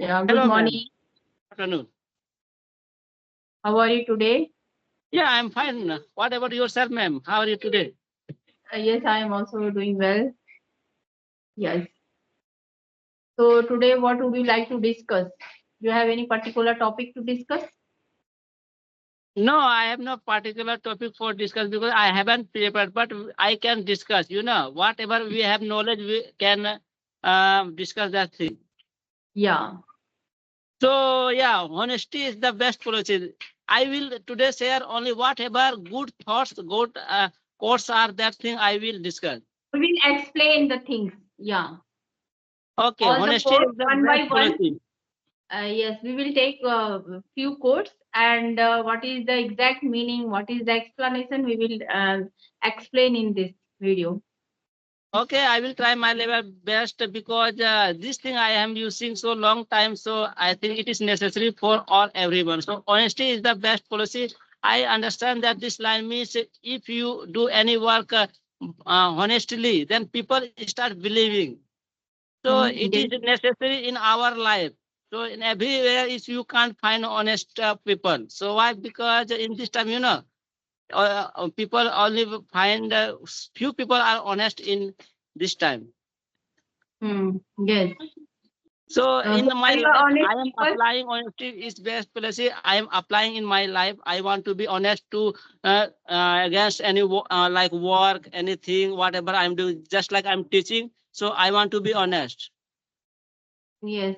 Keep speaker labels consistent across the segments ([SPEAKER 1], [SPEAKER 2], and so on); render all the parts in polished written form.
[SPEAKER 1] Yeah, good
[SPEAKER 2] Hello, ma'am.
[SPEAKER 1] morning.
[SPEAKER 2] Afternoon.
[SPEAKER 1] How are you today?
[SPEAKER 2] Yeah, I'm fine. What about yourself, ma'am? How are you today?
[SPEAKER 1] Yes, I am also doing well. Yes. So today, what would you like to discuss? Do you have any particular topic to discuss?
[SPEAKER 2] No, I have no particular topic for discuss because I haven't prepared, but I can discuss. Whatever we have knowledge, we can discuss that thing.
[SPEAKER 1] Yeah.
[SPEAKER 2] So, yeah, honesty is the best policy. I will today share only whatever good thoughts, good quotes are that thing I will discuss.
[SPEAKER 1] We will explain the things. Yeah.
[SPEAKER 2] Okay,
[SPEAKER 1] All the
[SPEAKER 2] honesty
[SPEAKER 1] quotes
[SPEAKER 2] is the
[SPEAKER 1] one by
[SPEAKER 2] best
[SPEAKER 1] one.
[SPEAKER 2] policy.
[SPEAKER 1] Yes, we will take a few quotes and what is the exact meaning, what is the explanation, we will explain in this video.
[SPEAKER 2] Okay, I will try my level best because this thing I am using so long time, so I think it is necessary for all everyone. So honesty is the best policy. I understand that this line means if you do any work honestly, then people start believing. So it is
[SPEAKER 1] Yes.
[SPEAKER 2] necessary in our life. So in everywhere, is you can't find honest people. So why? Because in this time, people only find few people are honest in this time.
[SPEAKER 1] Yes.
[SPEAKER 2] So in
[SPEAKER 1] So
[SPEAKER 2] my
[SPEAKER 1] are you
[SPEAKER 2] life,
[SPEAKER 1] honest
[SPEAKER 2] I am
[SPEAKER 1] people?
[SPEAKER 2] applying honesty is best policy. I am applying in my life. I want to be honest to against any like work, anything, whatever I'm doing. Just like I'm teaching, so I want to be honest.
[SPEAKER 1] Yes.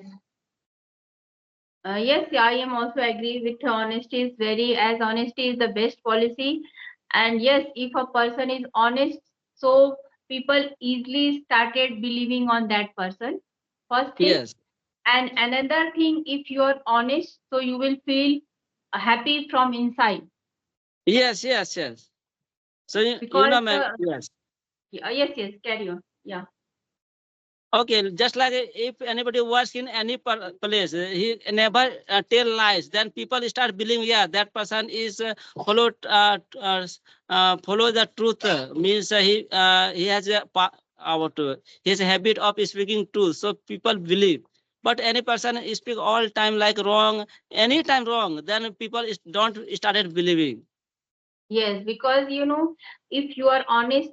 [SPEAKER 1] Yes, yeah, I am also agree with honesty is very as honesty is the best policy. And yes, if a person is honest, so people easily started believing on that person. First thing.
[SPEAKER 2] Yes,
[SPEAKER 1] And another thing, if you are honest, so you will feel happy from inside.
[SPEAKER 2] yes. So
[SPEAKER 1] Because
[SPEAKER 2] ma'am. Yes.
[SPEAKER 1] yes, yes, carry on. Yeah.
[SPEAKER 2] Okay, just like if anybody works in any place, he never tell lies. Then people start believing, yeah, that person is follow the truth. Means he has he has a habit of speaking truth. So people believe. But any person speak all time like wrong, anytime wrong, then people don't started believing.
[SPEAKER 1] Yes, because if you are honest,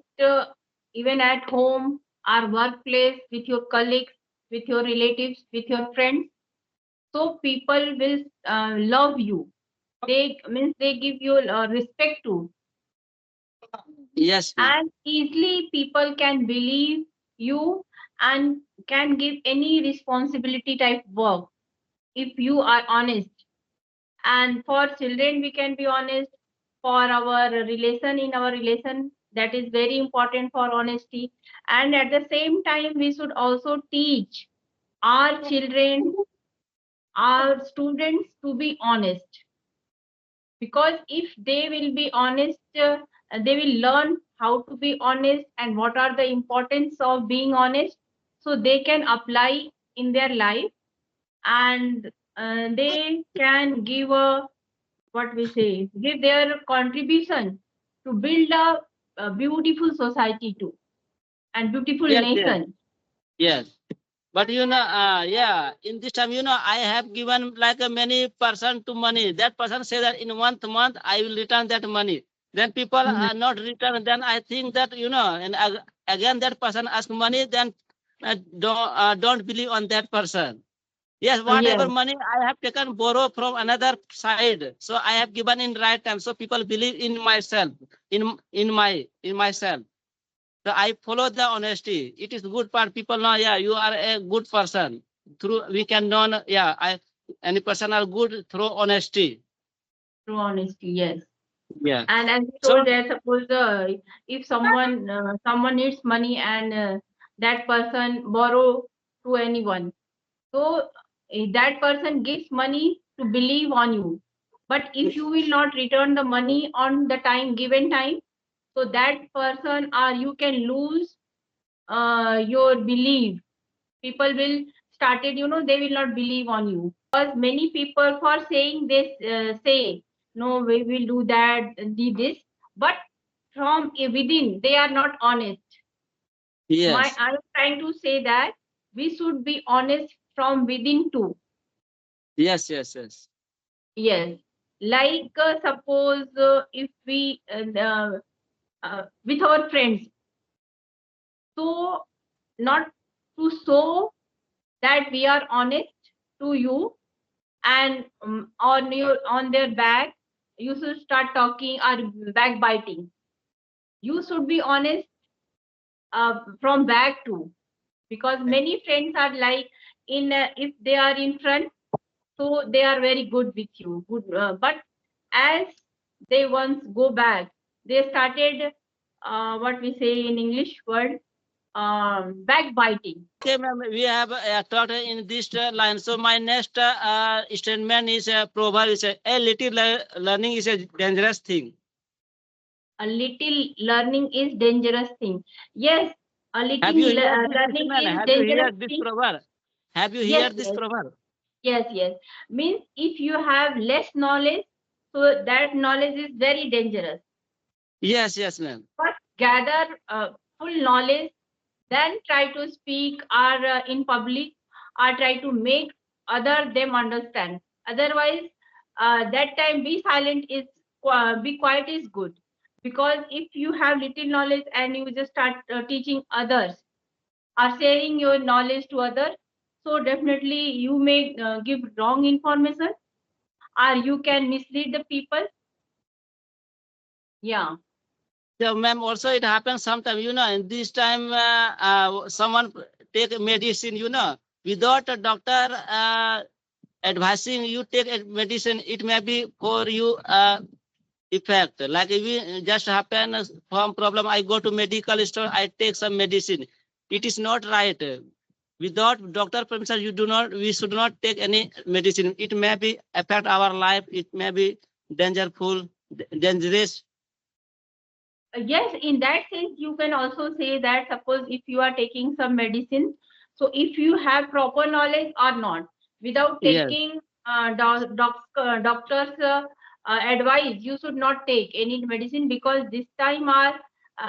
[SPEAKER 1] even at home, our workplace, with your colleagues, with your relatives, with your friends, so people will love you. They means they give you respect to,
[SPEAKER 2] Yes, ma'am.
[SPEAKER 1] and easily people can believe you and can give any responsibility type work if you are honest. And for children, we can be honest. For our relation, in our relation, that is very important for honesty. And at the same time, we should also teach our children, our students to be honest, because if they will be honest, they will learn how to be honest and what are the importance of being honest, so they can apply in their life. And they can give a, what we say, give their contribution to build a beautiful society too, and beautiful
[SPEAKER 2] Yes.
[SPEAKER 1] nation.
[SPEAKER 2] Yes. But yeah, in this time, I have given like a many person to money. That person say that in 1 month I will return that money. Then people
[SPEAKER 1] Mhm.
[SPEAKER 2] are not return. Then I think that and again that person ask money. Then don't believe on that person. Yes, whatever
[SPEAKER 1] Yes,
[SPEAKER 2] money I have taken borrow from another side, so I have given in right time. So people believe in myself, in myself. So I follow the honesty. It is good part. People know, yeah, you are a good person. Through we can know, yeah, any person are good through honesty.
[SPEAKER 1] true honesty, yes.
[SPEAKER 2] Yeah.
[SPEAKER 1] And as you
[SPEAKER 2] So
[SPEAKER 1] told that, suppose if someone needs money and that person borrow to anyone, so that person gives money to believe on you. But if you will not return the money on the time given time, so that person or you can lose your belief. People will started, they will not believe on you, because many people for saying this say no, we will do that, do this, but from within they are not honest.
[SPEAKER 2] yes,
[SPEAKER 1] I'm trying to say that we should be honest from within too.
[SPEAKER 2] Yes, yes, yes.
[SPEAKER 1] Yes. Like suppose if we with our friends, so not to show that we are honest to you, and on their back you should start talking or backbiting. You should be honest from back too, because many friends are like in if they are in front, so they are very good with you, good, but as they once go back, they started what we say in English word, backbiting.
[SPEAKER 2] Okay, ma'am, we have talked in this line. So my next statement is proverb is a little learning is a dangerous thing.
[SPEAKER 1] A little learning is dangerous thing. Yes, a
[SPEAKER 2] Have you
[SPEAKER 1] little
[SPEAKER 2] heard this
[SPEAKER 1] learning
[SPEAKER 2] statement?
[SPEAKER 1] is
[SPEAKER 2] Have you
[SPEAKER 1] dangerous
[SPEAKER 2] heard this
[SPEAKER 1] thing.
[SPEAKER 2] proverb? Have you
[SPEAKER 1] Yes,
[SPEAKER 2] heard this
[SPEAKER 1] yes,
[SPEAKER 2] proverb?
[SPEAKER 1] yes, yes. Means if you have less knowledge, so that knowledge is very dangerous.
[SPEAKER 2] Yes, yes, ma'am.
[SPEAKER 1] First gather full knowledge, then try to speak or in public, or try to make other them understand. Otherwise, that time be silent is be quiet is good, because if you have little knowledge and you just start teaching others or sharing your knowledge to others, so definitely you may give wrong information or you can mislead the people. Yeah.
[SPEAKER 2] So, ma'am, also it happens sometimes, in this time, someone take medicine, without a doctor advising you take a medicine, it may be for you effect. Like if it just happen from problem, I go to medical store, I take some medicine. It is not right. Without doctor permission, we should not take any medicine. It may be affect our life. It may be dangerful, dangerous.
[SPEAKER 1] Yes, in that sense you can also say that suppose if you are taking some medicine, so if you have proper knowledge or not, without
[SPEAKER 2] Yes.
[SPEAKER 1] taking doctor's advice, you should not take any medicine, because this time are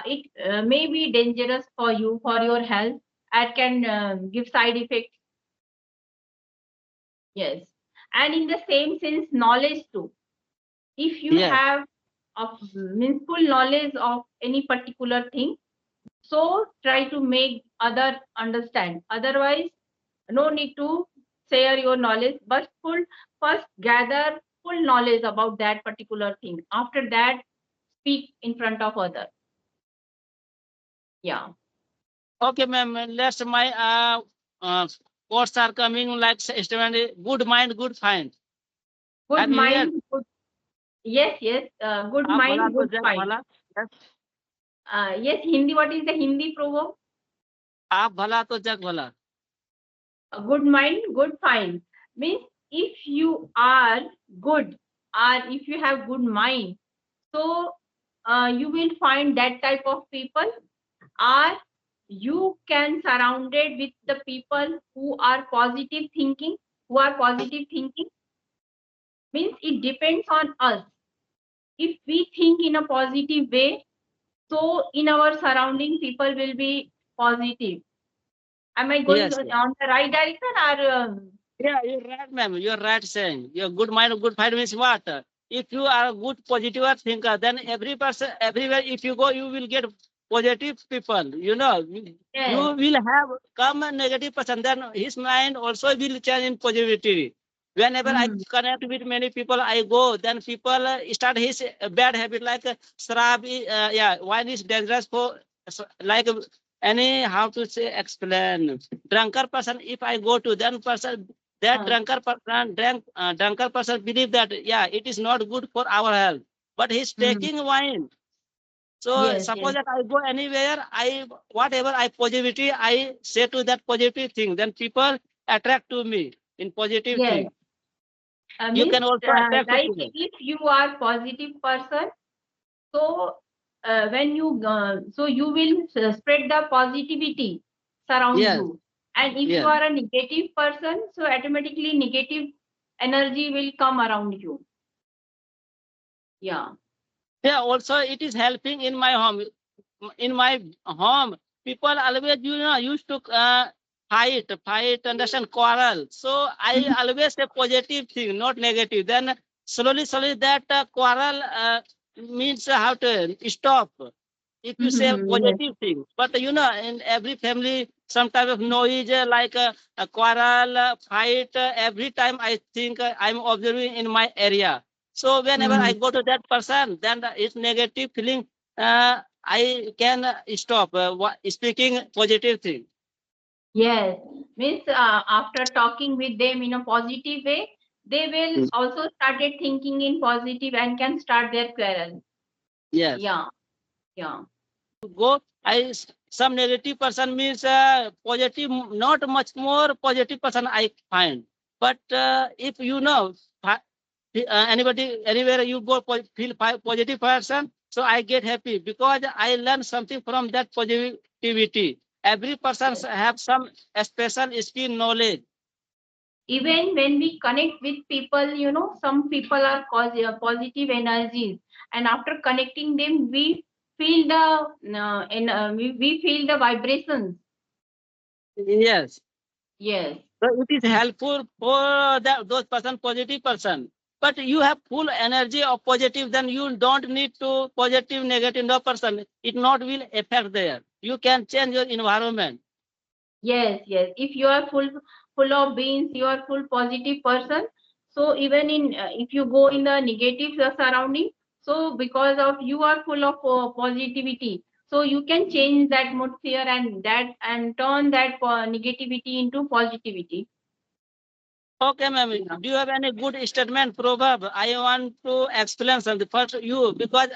[SPEAKER 1] it may be dangerous for you, for your health, and can give side effects. Yes. And in the same sense, knowledge too. If you
[SPEAKER 2] Yes.
[SPEAKER 1] have of means full knowledge of any particular thing, so try to make other understand. Otherwise, no need to share your knowledge, but first gather full knowledge about that particular thing. After that, speak in front of other. Yeah.
[SPEAKER 2] Okay, ma'am. Let's my quotes are coming like statement. Good mind, good find.
[SPEAKER 1] Good
[SPEAKER 2] Have you heard?
[SPEAKER 1] mind, good. Yes, yes. Good
[SPEAKER 2] आप भला
[SPEAKER 1] mind,
[SPEAKER 2] तो
[SPEAKER 1] good
[SPEAKER 2] जग
[SPEAKER 1] find.
[SPEAKER 2] भला. Yes.
[SPEAKER 1] Yes, Hindi. What is the Hindi proverb?
[SPEAKER 2] आप भला तो जग भला.
[SPEAKER 1] A good mind, good find. Means if you are good or if you have good mind, so you will find that type of people, or you can surrounded with the people who are positive thinking, means it depends on us. If we think in a positive way, so in our surrounding people will be positive. Am I going
[SPEAKER 2] Yes.
[SPEAKER 1] on the right direction, or
[SPEAKER 2] Yeah, you're right, ma'am. You're right saying. Your good mind, good find means what? If you are a good positive thinker, then every person, everywhere, if you go, you will get positive people. You
[SPEAKER 1] yes.
[SPEAKER 2] will have come a negative person, then his mind also will change in positivity. Whenever I
[SPEAKER 1] Hmm.
[SPEAKER 2] connect with many people, I go, then people start his bad habit like srab. Yeah, wine is dangerous for like any how to say explain drunkard person. If I go to then person that
[SPEAKER 1] Uh,
[SPEAKER 2] drunkard person believe that yeah it is not good for our health, but he's
[SPEAKER 1] hmm.
[SPEAKER 2] taking wine. So
[SPEAKER 1] Yes,
[SPEAKER 2] suppose
[SPEAKER 1] yes,
[SPEAKER 2] that I go anywhere, I whatever I positivity I say to that positive thing, then people attract to me in positive
[SPEAKER 1] yes.
[SPEAKER 2] thing. You
[SPEAKER 1] Means
[SPEAKER 2] can also attract to
[SPEAKER 1] like
[SPEAKER 2] people.
[SPEAKER 1] if you are positive person, so when you so you will spread the positivity surround
[SPEAKER 2] Yes,
[SPEAKER 1] you, and if you
[SPEAKER 2] yes.
[SPEAKER 1] are a negative person, so automatically negative energy will come around you. Yeah.
[SPEAKER 2] Yeah, also it is helping in my home. In my home, people always used to fight, understand, quarrel. So I
[SPEAKER 1] Mhm.
[SPEAKER 2] always say positive thing, not negative. Then slowly that quarrel means how to stop. If you say
[SPEAKER 1] Mhm. Yes.
[SPEAKER 2] positive thing, but in every family, some type of noise like a quarrel, fight. Every time I think I'm observing in my area. So whenever I
[SPEAKER 1] Mhm.
[SPEAKER 2] go to that person, then it's negative feeling. I can stop speaking positive thing.
[SPEAKER 1] Yes. Means after talking with them in a positive way, they will also started thinking in positive and can start their quarrel.
[SPEAKER 2] Yes.
[SPEAKER 1] Yeah. Yeah.
[SPEAKER 2] Go. Some negative person means positive, not much more positive person I find. But if anybody anywhere you go feel positive person, so I get happy because I learn something from that positivity. Every person
[SPEAKER 1] Yes.
[SPEAKER 2] have some special skill knowledge.
[SPEAKER 1] Even when we connect with people, some people are positive energies, and after connecting them, we feel we feel the vibrations.
[SPEAKER 2] Yes.
[SPEAKER 1] Yes.
[SPEAKER 2] So it is helpful for those person, positive person. But you have full energy of positive, then you don't need to positive, negative, no person. It not will affect there. You can change your environment.
[SPEAKER 1] Yes, yes. If you are full of beings, you are full positive person. So even in if you go in the negative surrounding, so because of you are full of positivity, so you can change that atmosphere and turn that negativity into positivity.
[SPEAKER 2] Okay, ma'am.
[SPEAKER 1] Yeah.
[SPEAKER 2] Do you have any good statement, proverb? I want to explain something first you because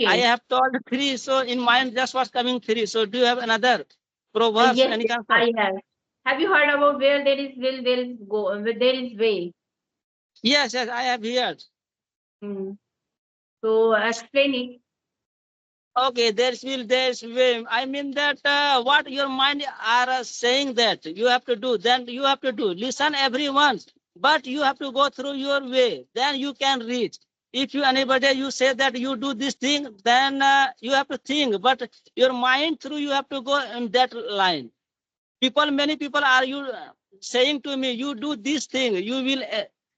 [SPEAKER 2] I
[SPEAKER 1] Okay.
[SPEAKER 2] have told three, so in mind just was coming three. So do you have another proverbs,
[SPEAKER 1] Yes,
[SPEAKER 2] any
[SPEAKER 1] yes,
[SPEAKER 2] concept?
[SPEAKER 1] I have. Have you heard about where there is will, there is go, where there is way?
[SPEAKER 2] Yes, yes, I have here.
[SPEAKER 1] Hmm. So explain it.
[SPEAKER 2] Okay, there's way. I mean that what your mind are saying that you have to do, then you have to do. Listen everyone, but you have to go through your way. Then you can reach. If you anybody you say that you do this thing, then you have to think. But your mind through you have to go in that line. Many people are you saying to me, you do this thing, you will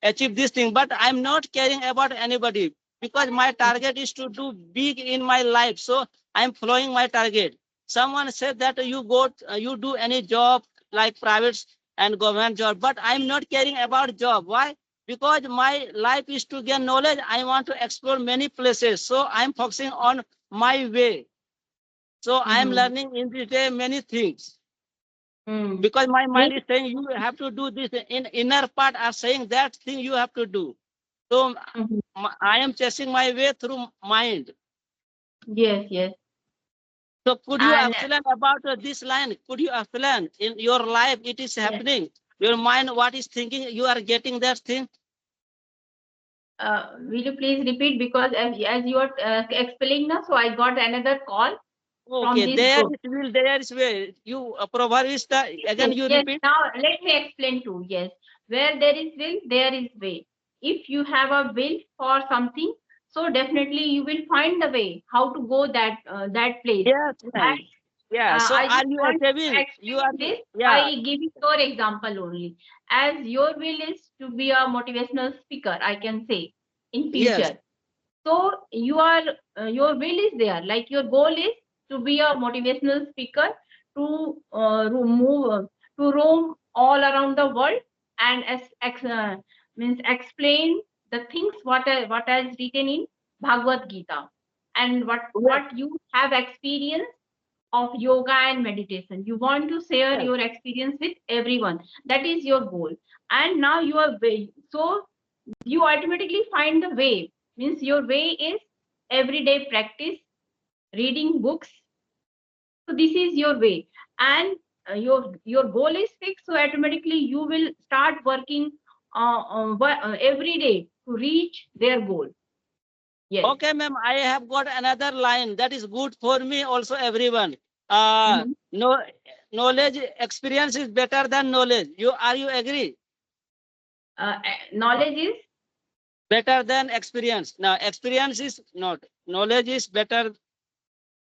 [SPEAKER 2] achieve this thing, but I'm not caring about anybody because my target is to do big in my life, so I'm following my target. Someone said that you do any job like private and government job, but I'm not caring about job. Why? Because my life is to gain knowledge. I want to explore many places, so I'm focusing on my way. So I'm
[SPEAKER 1] Mm-hmm.
[SPEAKER 2] learning in this day many things
[SPEAKER 1] Hmm.
[SPEAKER 2] because my
[SPEAKER 1] Means,
[SPEAKER 2] mind is saying you have to do this, in inner part are saying that thing you have to do. So
[SPEAKER 1] mhm.
[SPEAKER 2] I am chasing my way through mind.
[SPEAKER 1] Yes, yes.
[SPEAKER 2] So could you
[SPEAKER 1] And
[SPEAKER 2] explain about this line? Could you explain in your life it is
[SPEAKER 1] yes,
[SPEAKER 2] happening, your mind what is thinking, you are getting that thing?
[SPEAKER 1] will you please repeat because as you are explaining now, so I got another call from
[SPEAKER 2] Okay,
[SPEAKER 1] this
[SPEAKER 2] there
[SPEAKER 1] group.
[SPEAKER 2] is will, there is way, you proverb is the again
[SPEAKER 1] Yes,
[SPEAKER 2] you
[SPEAKER 1] yes.
[SPEAKER 2] repeat.
[SPEAKER 1] Now let me explain too. Yes, where there is will, there is way. If you have a will for something, so definitely you will find the way how to go that place.
[SPEAKER 2] Yes, ma'am.
[SPEAKER 1] And
[SPEAKER 2] Yeah, so
[SPEAKER 1] I
[SPEAKER 2] are
[SPEAKER 1] just
[SPEAKER 2] you
[SPEAKER 1] want to
[SPEAKER 2] achieving, you are,
[SPEAKER 1] explain this by
[SPEAKER 2] yeah.
[SPEAKER 1] giving your example only. As your will is to be a motivational speaker, I can say in
[SPEAKER 2] Yes.
[SPEAKER 1] future. So your will is there. Like your goal is to be a motivational speaker to roam all around the world and means explain the things what is written in Bhagavad Gita and
[SPEAKER 2] Yes,
[SPEAKER 1] what you have experienced of yoga and meditation. You want to share
[SPEAKER 2] yes.
[SPEAKER 1] your experience with everyone. That is your goal. And now you are way. So you automatically find the way. Means your way is everyday practice, reading books. So this is your way. And your goal is fixed. So automatically you will start working every day to reach their goal. Yes.
[SPEAKER 2] Okay, ma'am, I have got another line that is good for me, also everyone. Uh,
[SPEAKER 1] Mhm.
[SPEAKER 2] no, knowledge, experience is better than knowledge. You agree?
[SPEAKER 1] Knowledge is
[SPEAKER 2] Better than experience. Now, experience is not. Knowledge is better.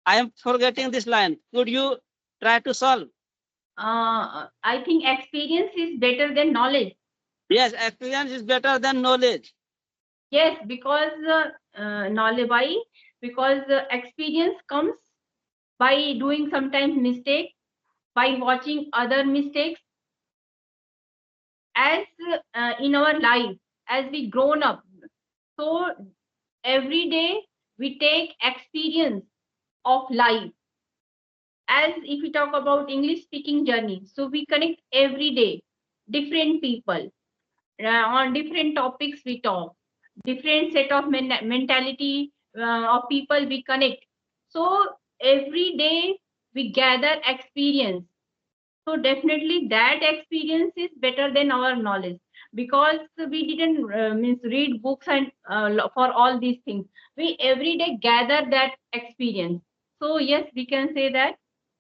[SPEAKER 2] I am forgetting this line. Could you try to solve?
[SPEAKER 1] I think experience is better than knowledge.
[SPEAKER 2] Yes, experience is better than knowledge.
[SPEAKER 1] Yes, because knowledge, why? Because experience comes by doing sometimes mistake, by watching other mistakes, as in our life, as we grown up. So every day we take experience of life. As if we talk about English speaking journey, so we connect every day different people, on different topics we talk, different set of mentality of people we connect. So every day we gather experience. So definitely that experience is better than our knowledge, because we didn't means read books and for all these things. We every day gather that experience. So yes, we can say that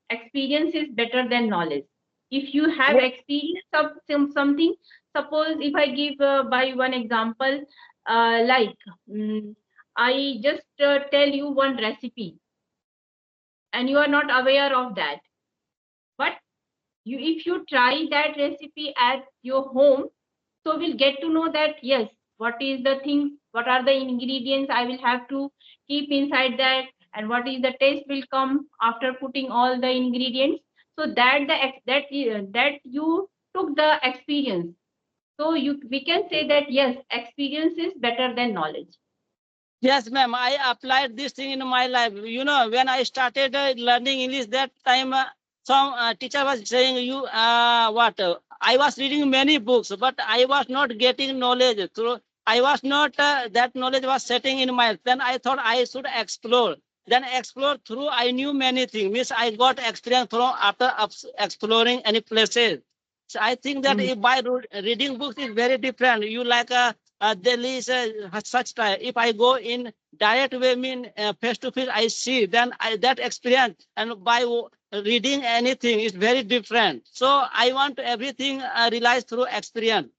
[SPEAKER 1] experience is better than knowledge. If you have
[SPEAKER 2] Yes,
[SPEAKER 1] experience of something, suppose if I give by one example, like I just tell you one recipe and you are not aware of that, but you if you try that recipe at your home, so we'll get to know that yes, what is the things, what are the ingredients I will have to keep inside that, and what is the taste will come after putting all the ingredients. So that that you took the experience. So you we can say that yes, experience is better than knowledge.
[SPEAKER 2] yes, ma'am. I applied this thing in my life. You know, when I started learning English, that time some teacher was saying, "You what?" I was reading many books, but I was not getting knowledge through. I was not that knowledge was setting in my. Then I thought I should explore. Then explore through. I knew many things. Means I got experience from after exploring any places. So I think that
[SPEAKER 1] Mm.
[SPEAKER 2] if by reading books is very different. You like there is such time. If I go in direct way, mean face to face, I see. Then that experience, and by reading anything is very different. So I want everything realize through experience.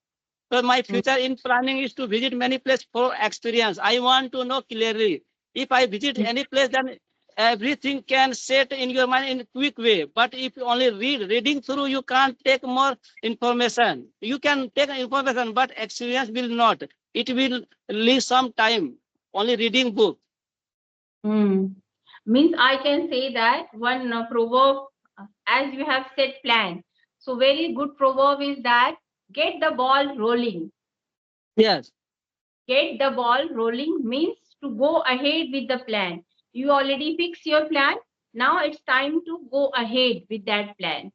[SPEAKER 2] So my
[SPEAKER 1] Mm.
[SPEAKER 2] future in planning is to visit many places for experience. I want to know clearly. If I visit any place, then everything can set in your mind in a quick way. But if you only reading through, you can't take more information. You can take information, but experience will not. It will leave some time. Only reading book.
[SPEAKER 1] Mm. Means I can say that one proverb, as you have said, plan. So very good proverb is that get the ball rolling.
[SPEAKER 2] Yes.
[SPEAKER 1] Get the ball rolling means to go ahead with the plan. You already fix your plan. Now it's time to go ahead with that plan.